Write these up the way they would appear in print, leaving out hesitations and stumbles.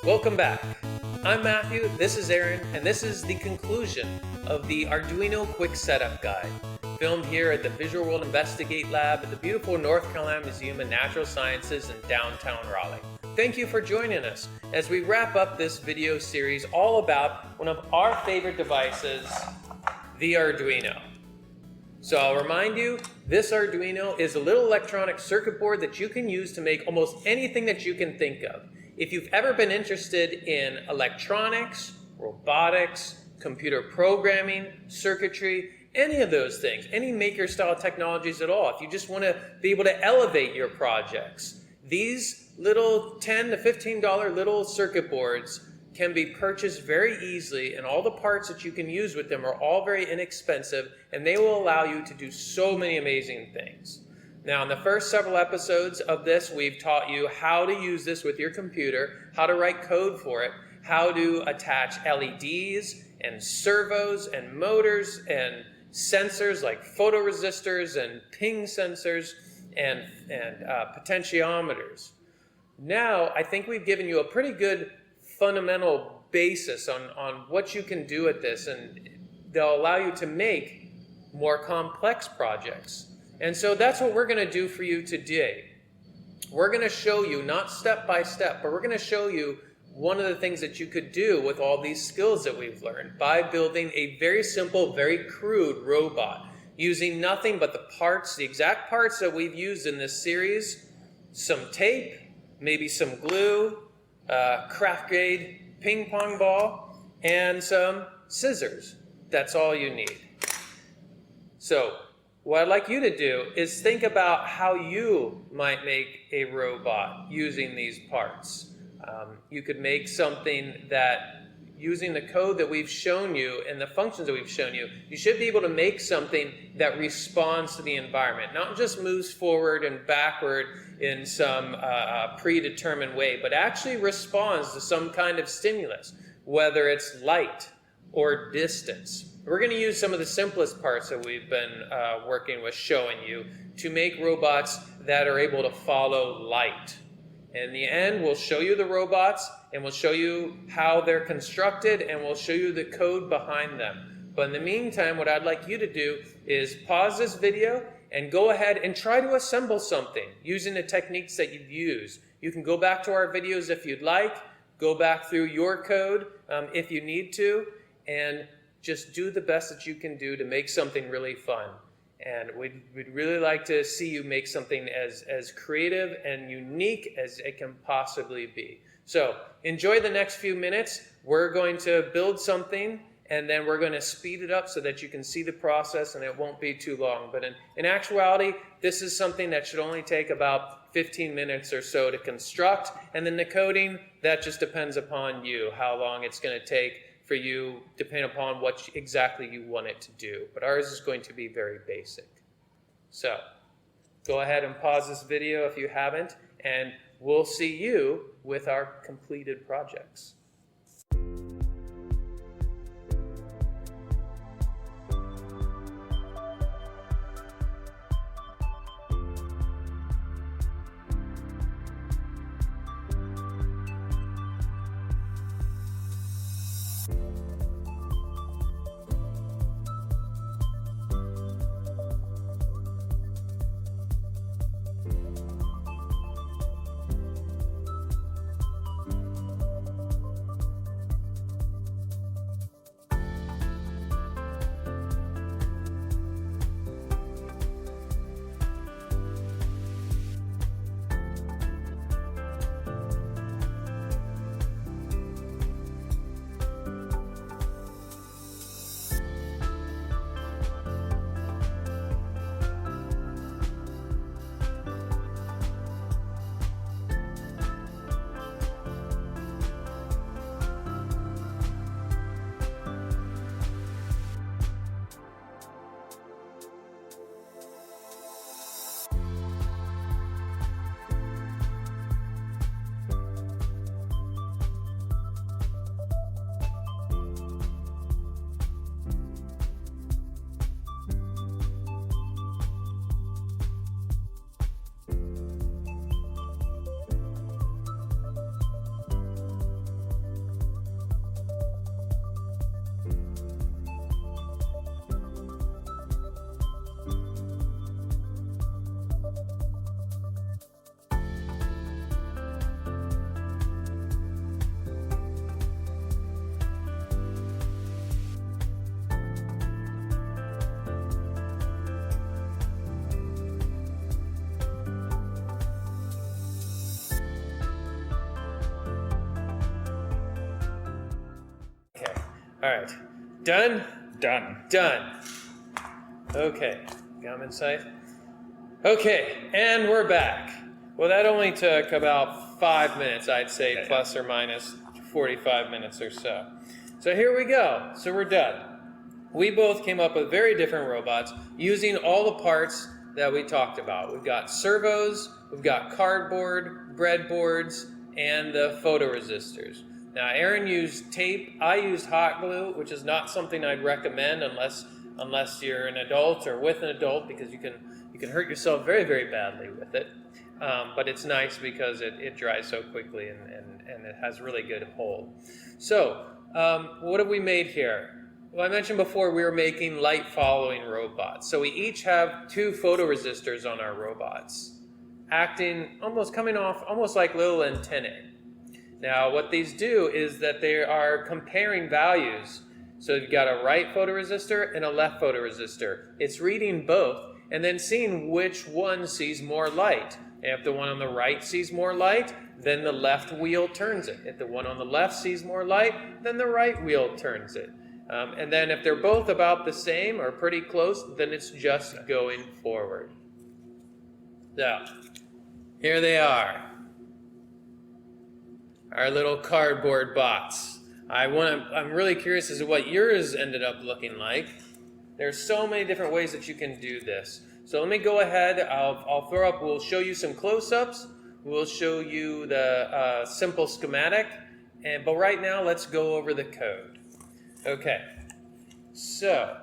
Welcome back. I'm Matthew, this is Aaron, and this is the conclusion of the Arduino Quick Setup Guide, filmed here at the Visual World Investigate Lab at the beautiful North Carolina Museum of Natural Sciences in downtown Raleigh. Thank you for joining us as we wrap up this video series all about one of our favorite devices, the Arduino. So I'll remind you, this Arduino is a little electronic circuit board that you can use to make almost anything that you can think of. If you've ever been interested in electronics, robotics, computer programming, circuitry, any of those things, any maker-style technologies at all, if you just want to be able to elevate your projects, these little $10 to $15 little circuit boards can be purchased very easily, and all the parts that you can use with them are all very inexpensive, and they will allow you to do so many amazing things. Now, in the first several episodes of this, we've taught you how to use this with your computer, how to write code for it, how to attach LEDs and servos and motors and sensors like photoresistors and ping sensors and potentiometers. Now, I think we've given you a pretty good fundamental basis on what you can do with this, and they'll allow you to make more complex projects. And so that's what we're going to do for you today. We're going to show you, not step by step, but we're going to show you one of the things that you could do with all these skills that we've learned by building a very simple, very crude robot using nothing but the parts, the exact parts that we've used in this series, some tape, maybe some glue, craft grade ping pong ball, and some scissors. That's all you need. So what I'd like you to do is think about how you might make a robot using these parts. You could make something that, using the code that we've shown you and the functions that we've shown you, you should be able to make something that responds to the environment, not just moves forward and backward in some predetermined way, but actually responds to some kind of stimulus, whether it's light or distance. We're going to use some of the simplest parts that we've been working with showing you to make robots that are able to follow light. In the end, we'll show you the robots, and we'll show you how they're constructed, and we'll show you the code behind them. But in the meantime, what I'd like you to do is pause this video and go ahead and try to assemble something using the techniques that you've used. You can go back to our videos if you'd like, go back through your code if you need to, and just do the best that you can do to make something really fun. And we'd really like to see you make something as creative and unique as it can possibly be. So enjoy the next few minutes. We're going to build something, and then we're going to speed it up so that you can see the process and it won't be too long. But in actuality, this is something that should only take about 15 minutes or so to construct. And then the coding, that just depends upon you, how long it's going to take for you, depending upon what exactly you want it to do. But ours is going to be very basic. So go ahead and pause this video if you haven't, and we'll see you with our completed projects. All right. Done? Done. Done. Okay. Got them in sight? Okay, and we're back. Well, that only took about 5 minutes, I'd say, plus or minus 45 minutes or so. So here we go. So we're done. We both came up with very different robots using all the parts that we talked about. We've got servos, we've got cardboard, breadboards, and the photoresistors. Now, Aaron used tape. I used hot glue, which is not something I'd recommend unless you're an adult or with an adult, because you can hurt yourself very, very badly with it. But it's nice because it dries so quickly and it has really good hold. So, what have we made here? Well, I mentioned before we were making light following robots. So we each have 2 photoresistors on our robots, coming off almost like little antennae. Now, what these do is that they are comparing values. So you've got a right photoresistor and a left photoresistor. It's reading both and then seeing which one sees more light. And if the one on the right sees more light, then the left wheel turns it. If the one on the left sees more light, then the right wheel turns it. And then if they're both about the same or pretty close, then it's just going forward. So, here they are. Our little cardboard bots. I'm really curious as to what yours ended up looking like. There's so many different ways that you can do this. So let me go ahead. We'll show you some close-ups. We'll show you the simple schematic. But right now, let's go over the code. Okay, so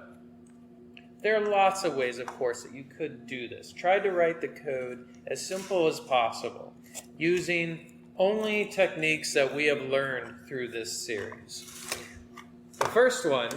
there are lots of ways, of course, that you could do this. Try to write the code as simple as possible, using only techniques that we have learned through this series. The first one,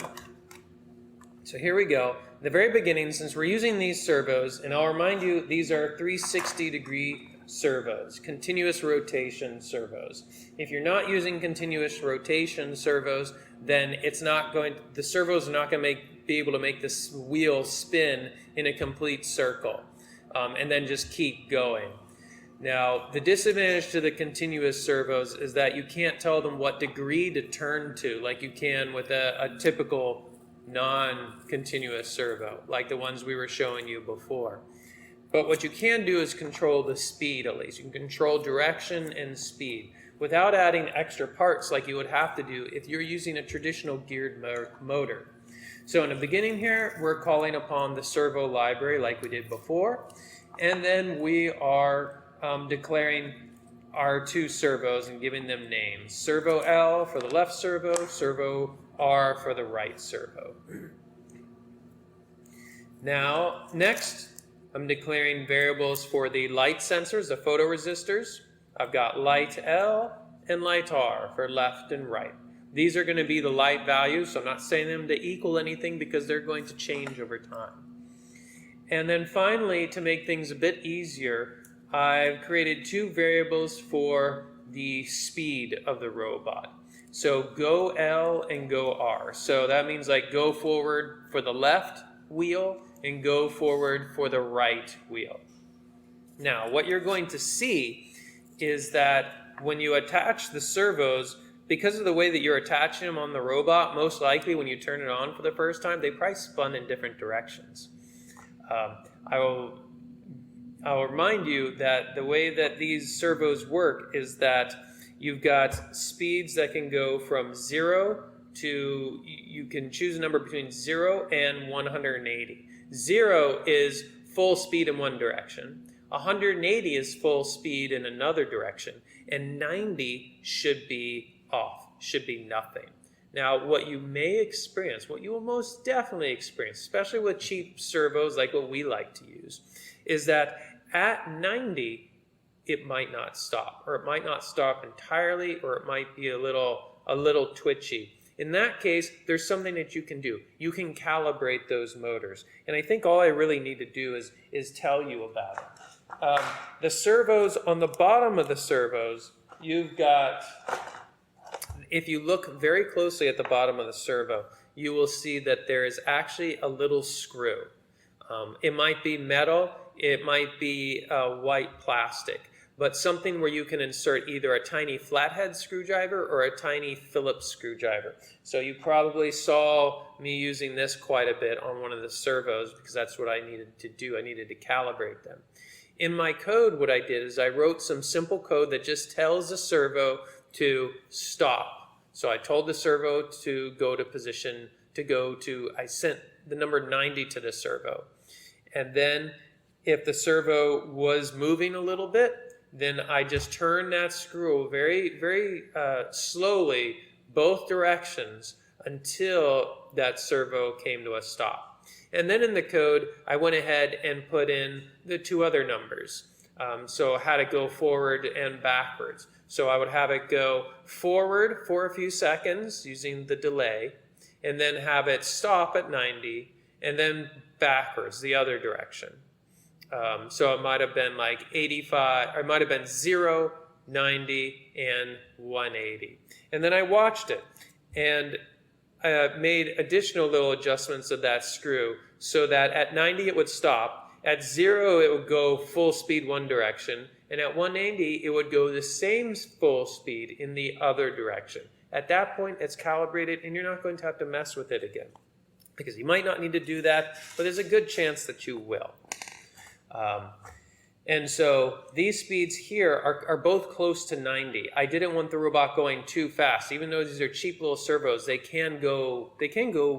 so here we go. In the very beginning, since we're using these servos, and I'll remind you, these are 360-degree servos, continuous rotation servos. If you're not using continuous rotation servos, then the servos are not going to be able to make this wheel spin in a complete circle, and then just keep going. Now, the disadvantage to the continuous servos is that you can't tell them what degree to turn to, like you can with a typical non-continuous servo, like the ones we were showing you before. But what you can do is control the speed, at least. You can control direction and speed without adding extra parts like you would have to do if you're using a traditional geared motor. So in the beginning here, we're calling upon the servo library like we did before, and then we are declaring our 2 servos and giving them names. Servo L for the left servo, servo R for the right servo. Now, next, I'm declaring variables for the light sensors, the photoresistors. I've got light L and light R for left and right. These are going to be the light values, so I'm not saying them to equal anything because they're going to change over time. And then finally, to make things a bit easier, I've created 2 variables for the speed of the robot. So go L and go R. So that means like go forward for the left wheel and go forward for the right wheel. Now, what you're going to see is that when you attach the servos, because of the way that you're attaching them on the robot, most likely when you turn it on for the first time, they probably spun in different directions. I'll remind you that the way that these servos work is that you've got speeds that can go from 0 to, you can choose a number between 0 and 180. 0 is full speed in one direction. 180 is full speed in another direction. And 90 should be off, should be nothing. Now, what you may experience, what you will most definitely experience, especially with cheap servos like what we like to use, is that at 90, it might not stop, or it might not stop entirely, or it might be a little twitchy. In that case, there's something that you can do. You can calibrate those motors. And I think all I really need to do is tell you about it. The servos, on the bottom of the servos, you've got, if you look very closely at the bottom of the servo, you will see that there is actually a little screw. It might be metal, it might be white plastic. but something where you can insert either a tiny flathead screwdriver or a tiny Phillips screwdriver. So you probably saw me using this quite a bit on one of the servos because that's what I needed to do. I needed to calibrate them. In my code, what I did is I wrote some simple code that just tells the servo to stop. So I told the servo to go to position, I sent the number 90 to the servo. And then if the servo was moving a little bit, then I just turned that screw very, very slowly, both directions, until that servo came to a stop. And then in the code, I went ahead and put in the two other numbers. So I had to go forward and backwards. So I would have it go forward for a few seconds using the delay, and then have it stop at 90, and then backwards, the other direction. So it might have been like 85, or it might have been 0, 90, and 180. And then I watched it, and made additional little adjustments of that screw so that at 90 it would stop, at 0 it would go full speed one direction, and at 180 it would go the same full speed in the other direction. At that point it's calibrated and you're not going to have to mess with it again, because you might not need to do that, but there's a good chance that you will. And so these speeds here are both close to 90. I didn't want the robot going too fast. Even though these are cheap little servos, they can go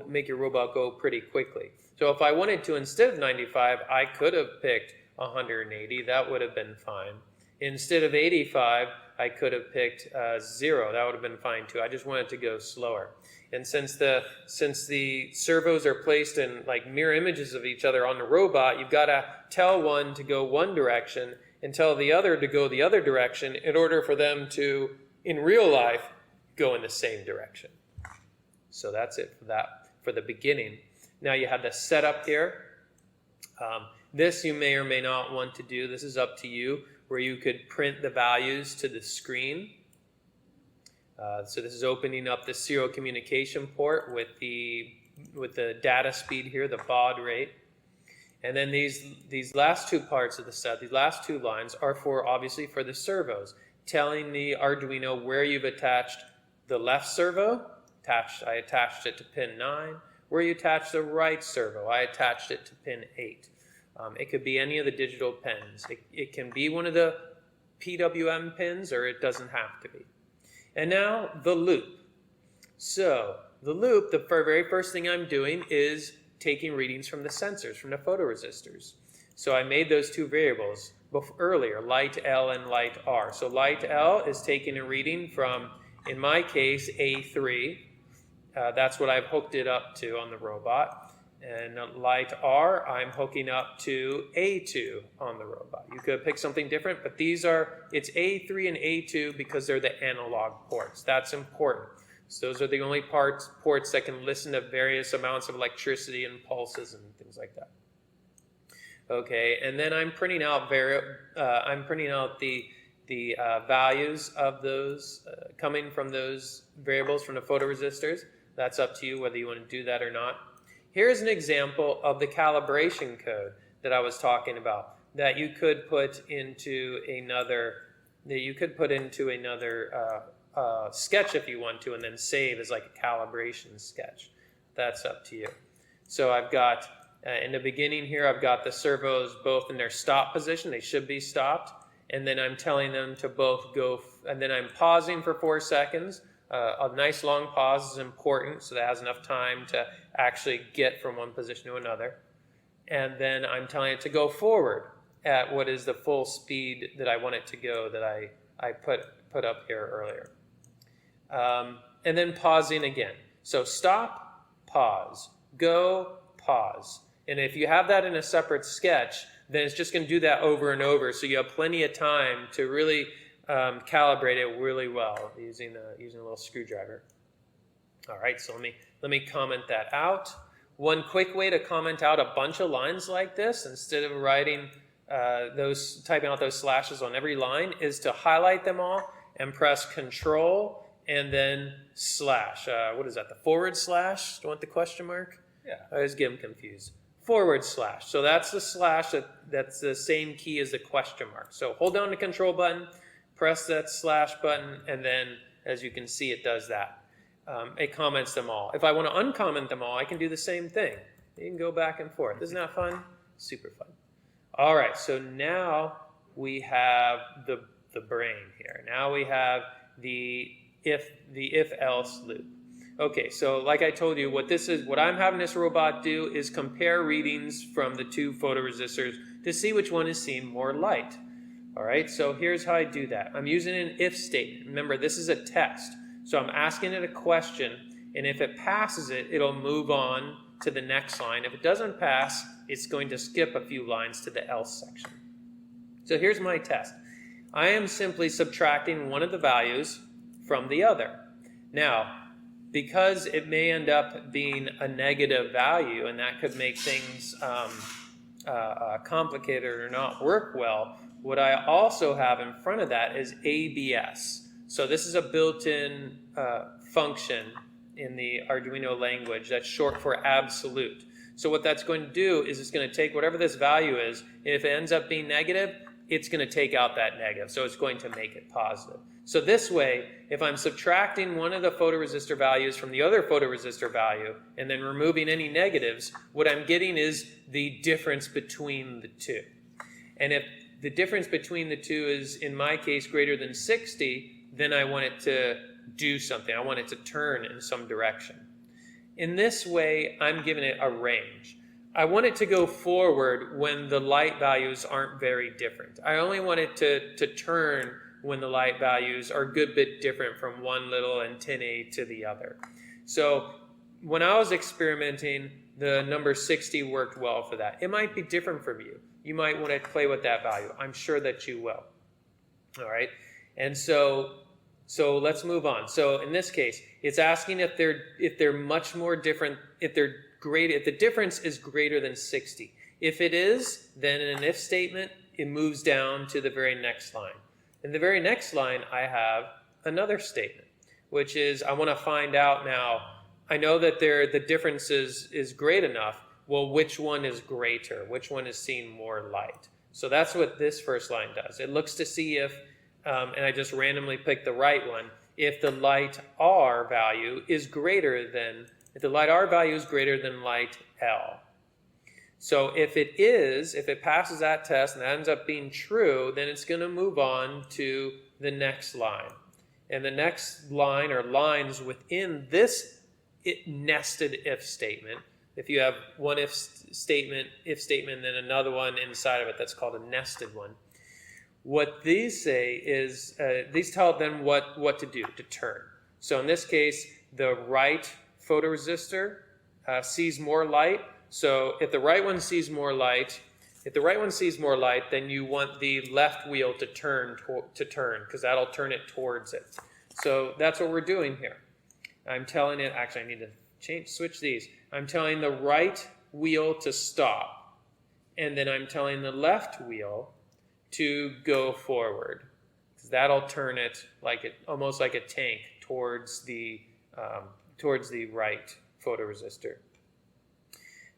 make your robot go pretty quickly. So if I wanted to, instead of 95, I could have picked 180. That would have been fine. Instead of 85, I could have picked 0. That would have been fine too. I just wanted to go slower. And since the servos are placed in like mirror images of each other on the robot, you've got to tell one to go one direction and tell the other to go the other direction in order for them to, in real life, go in the same direction. So that's it for that, for the beginning. Now you have the setup here. This you may or may not want to do. This is up to you, where you could print the values to the screen. So this is opening up the serial communication port with the data speed here, the baud rate. And then these last two parts of the set, these last two lines are obviously for the servos, telling the Arduino where you've attached the left servo. I attached it to pin 9. Where you attach the right servo, I attached it to pin 8. It could be any of the digital pins. It can be one of the PWM pins, or it doesn't have to be. And now the loop. So the loop, the very first thing I'm doing is taking readings from the sensors, from the photoresistors. So I made those two variables earlier, light L and light R. So light L is taking a reading from, in my case, A3. That's what I've hooked it up to on the robot. And light R, I'm hooking up to A2 on the robot. You could pick something different, but it's A3 and A2 because they're the analog ports. That's important. So those are the only ports that can listen to various amounts of electricity and pulses and things like that. Okay, and then I'm printing out the values of those coming from those variables from the photoresistors. That's up to you whether you want to do that or not. Here's an example of the calibration code that I was talking about that you could put into another sketch if you want to, and then save as like a calibration sketch. That's up to you. So I've got, in the beginning here, I've got the servos both in their stop position. They should be stopped. And then I'm telling them to both go, and then I'm pausing for 4 seconds. A nice long pause is important, so that has enough time to actually get from one position to another. And then I'm telling it to go forward at what is the full speed that I want it to go, that I put up here earlier. And then pausing again. So stop, pause, go, pause. And if you have that in a separate sketch, then it's just going to do that over and over, so you have plenty of time to really calibrate it really well using a little screwdriver. All right, so let me comment that out. One quick way to comment out a bunch of lines like this, instead of typing out those slashes on every line, is to highlight them all and press Control and then slash. What is that? The forward slash? Do you want the question mark? Yeah. I always get them confused. / /. So that's the slash, that's the same key as the question mark. So hold down the control button, press that / button, and then as you can see, it does that. It comments them all. If I want to uncomment them all, I can do the same thing. You can go back and forth. Isn't that fun? Super fun. All right, so now we have the brain here. Now we have the if-else loop. Okay, so like I told you, what I'm having this robot do is compare readings from the two photoresistors to see which one is seeing more light. All right, so here's how I do that. I'm using an if statement. Remember, this is a test. So I'm asking it a question, and if it passes it, it'll move on to the next line. If it doesn't pass, it's going to skip a few lines to the else section. So here's my test. I am simply subtracting one of the values from the other. Now, because it may end up being a negative value, and that could make things complicated or not work well, what I also have in front of that is ABS. So this is a built-in function in the Arduino language that's short for absolute. So what that's going to do is it's going to take whatever this value is, and if it ends up being negative, it's going to take out that negative. So it's going to make it positive. So this way, if I'm subtracting one of the photoresistor values from the other photoresistor value and then removing any negatives, what I'm getting is the difference between the two. And if the difference between the two is, in my case, greater than 60, then I want it to do something. I want it to turn in some direction. In this way, I'm giving it a range. I want it to go forward when the light values aren't very different. I only want it to turn when the light values are a good bit different from one little antennae to the other. So when I was experimenting, the number 60 worked well for that. It might be different from you. You might want to play with that value. I'm sure that you will. All right. And so let's move on. So in this case, it's asking if they're much more different, if the difference is greater than 60. If it is, then in an if statement, it moves down to the very next line. In the very next line, I have another statement, which is I want to find out now, I know that the difference is great enough. Well, which one is greater? Which one is seeing more light? So that's what this first line does. It looks to see if, and I just randomly picked the right one, if the light R value is greater than, if the light R value is greater than light L. So if it passes that test and that ends up being true, then it's going to move on to the next line. And the next line or lines within this nested if statement, if you have one if statement, then another one inside of it, that's called a nested one. What these say is, these tell them what to do, to turn. So in this case, the right photoresistor sees more light. So if the right one sees more light, then you want the left wheel to turn, because that'll turn it towards it. So that's what we're doing here. I'm telling it, actually I need to switch these. I'm telling the right wheel to stop, and then I'm telling the left wheel to go forward. That'll turn it almost like a tank towards the right photoresistor.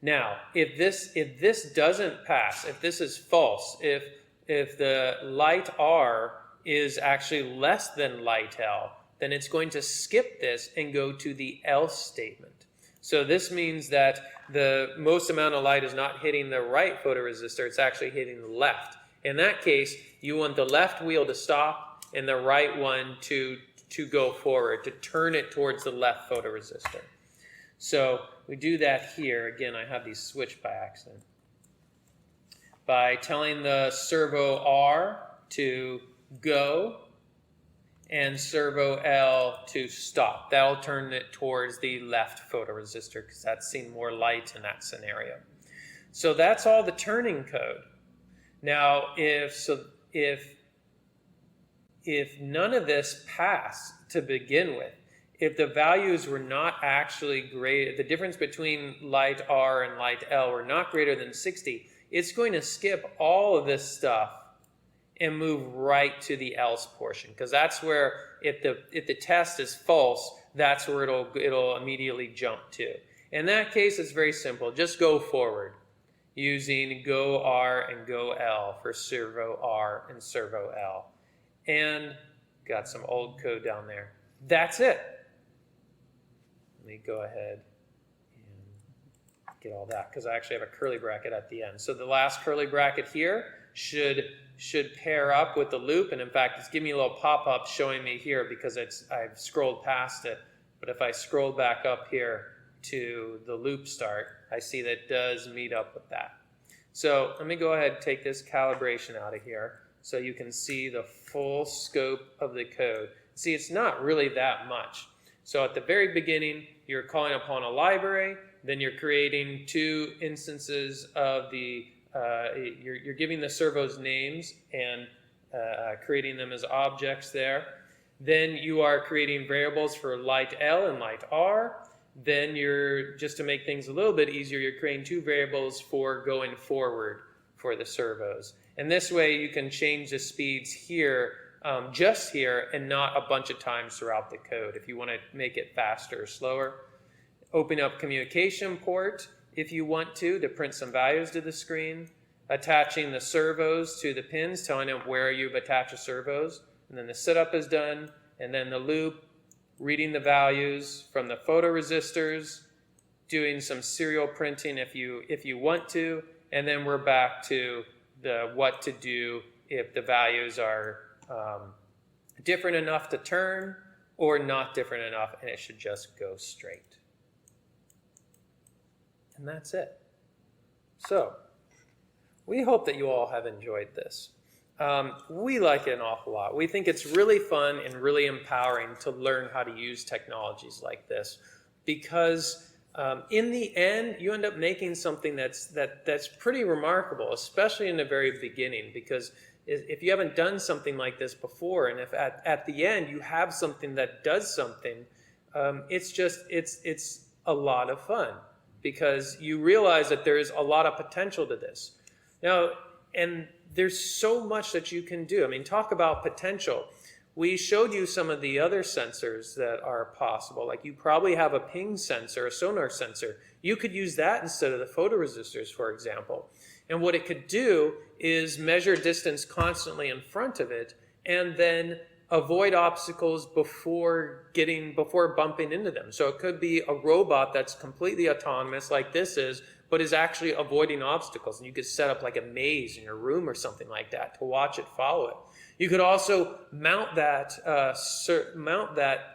Now, if this doesn't pass, if this is false, if the light R is actually less than light L, then it's going to skip this and go to the else statement. So this means that the most amount of light is not hitting the right photoresistor, it's actually hitting the left. In that case, you want the left wheel to stop and the right one to go forward, to turn it towards the left photoresistor. So we do that here. Again, I have these switched by accident. By telling the servo R to go and servo L to stop. That'll turn it towards the left photoresistor because that's seeing more light in that scenario. So that's all the turning code. Now, if none of this passed to begin with, if the values were not actually great, the difference between light R and light L were not greater than 60, it's going to skip all of this stuff and move right to the else portion, because that's where, if the test is false, that's where it'll immediately jump to. In that case, it's very simple. Just go forward. using Go R and Go L for servo R and servo L. And got some old code down there. That's it. Let me go ahead and get all that, because I actually have a curly bracket at the end. So the last curly bracket here should pair up with the loop, and in fact it's giving me a little pop-up showing me here because I've scrolled past it. But if I scroll back up here to the loop start, I see that it does meet up with that. So let me go ahead and take this calibration out of here so you can see the full scope of the code. See, it's not really that much. So at the very beginning, you're calling upon a library, then you're creating two instances of the, you're giving the servos names and creating them as objects there. Then you are creating variables for light L and light R. Then you're, just to make things a little bit easier, you're creating two variables for going forward for the servos. And this way you can change the speeds here, just here, and not a bunch of times throughout the code if you want to make it faster or slower. Open up communication port if you want to print some values to the screen. Attaching the servos to the pins, telling them where you've attached the servos. And then the setup is done, and then the loop, reading the values from the photoresistors, doing some serial printing if you want to, and then we're back to the what to do if the values are different enough to turn or not different enough, and it should just go straight. And that's it. So, we hope that you all have enjoyed this. We like it an awful lot. We think it's really fun and really empowering to learn how to use technologies like this, because in the end, you end up making something that's pretty remarkable, especially in the very beginning, because if you haven't done something like this before, and if at the end you have something that does something, it's a lot of fun, because you realize that there is a lot of potential to this. Now, and there's so much that you can do. I mean, talk about potential. We showed you some of the other sensors that are possible. Like, you probably have a ping sensor, a sonar sensor. You could use that instead of the photoresistors, for example. And what it could do is measure distance constantly in front of it, and then avoid obstacles before bumping into them. So it could be a robot that's completely autonomous, like this is, but is actually avoiding obstacles. And you could set up like a maze in your room or something like that to watch it follow it. You could also mount that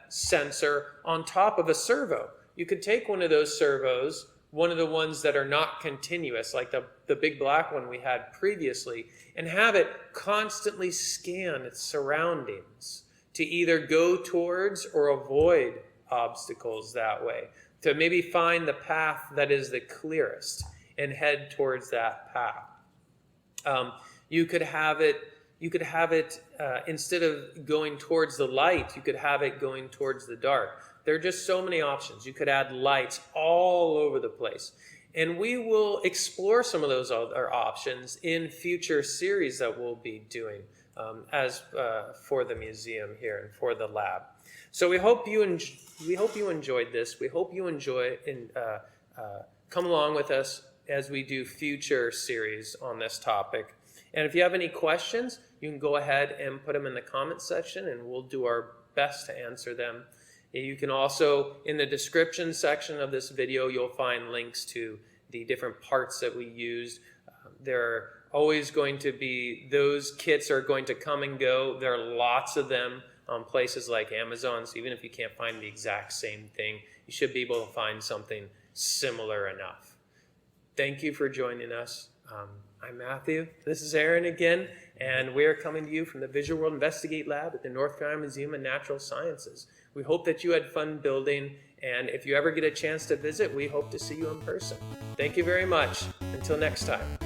sensor on top of a servo. You could take one of those servos, one of the ones that are not continuous, like the big black one we had previously, and have it constantly scan its surroundings to either go towards or avoid obstacles that way, to maybe find the path that is the clearest and head towards that path. You could have it instead of going towards the light, you could have it going towards the dark. There are just so many options. You could add lights all over the place. And we will explore some of those other options in future series that we'll be doing for the museum here and for the lab. So we hope you enjoyed this. We hope you enjoy and come along with us as we do future series on this topic. And if you have any questions, you can go ahead and put them in the comment section, and we'll do our best to answer them. You can also, in the description section of this video, you'll find links to the different parts that we used. There are always going to be, those kits are going to come and go. There are lots of them on places like Amazon, so even if you can't find the exact same thing, you should be able to find something similar enough. Thank you for joining us. I'm Matthew. This is Aaron again, and we are coming to you from the Visual World Investigate Lab at the North Carolina Museum of Natural Sciences. We hope that you had fun building, and if you ever get a chance to visit, we hope to see you in person. Thank you very much. Until next time.